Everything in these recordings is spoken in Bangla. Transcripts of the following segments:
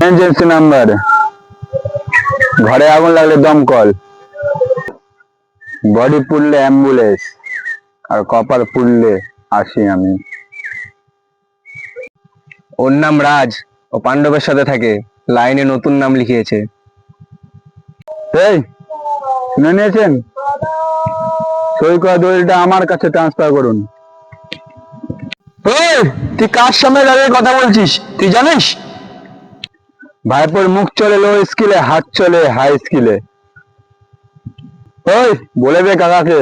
এমার্জেন্সি নাম্বার, ঘরে আগুন লাগলে দমকল, বডি পুড়লে অ্যাম্বুলেন্স, আর কপাল পুড়লে আসি আমি। ওর নাম রাজ, ও পাণ্ডবের সাথে থাকে, লাইনে নতুন নাম লিখিয়েছে। এই শুনে নিয়েছেন? সই করা দলিলটা আমার কাছে ট্রান্সফার করুন। তুই কার সামনে দাঁড়িয়ে কথা বলছিস, তুই জানিস? ভাইপোর মুখ চলে লো স্কিলে, হাত চলে হাই স্কিলে। ওই বলে দে কাকাকে,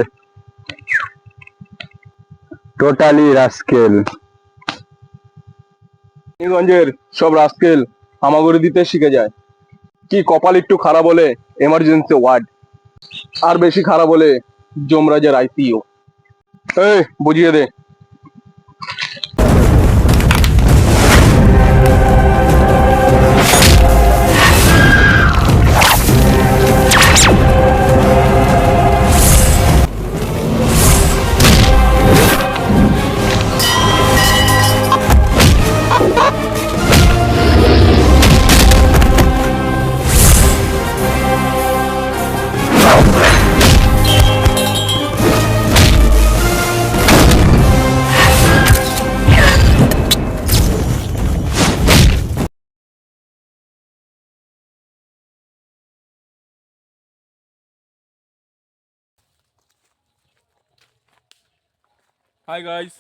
টোটালি রাস্কেল। গঞ্জের সব রাস্কেল হামাগুড়ি দিতে শিখে যায়। কি কপাল একটু খারাপ হলে এমার্জেন্সি ওয়ার্ড, আর বেশি খারাপ হলে যমরাজের আইসিইউ। এই বুঝিয়ে দে। Hi guys,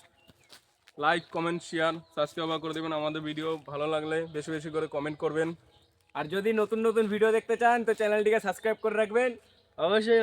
like comment share subscribe করে দেবেন আমাদের ভিডিও ভালো লাগলে, বেশি বেশি করে কমেন্ট করবেন। আর যদি নতুন নতুন ভিডিও দেখতে চান তো চ্যানেলটিকে সাবস্ক্রাইব করে রাখবেন অবশ্যই।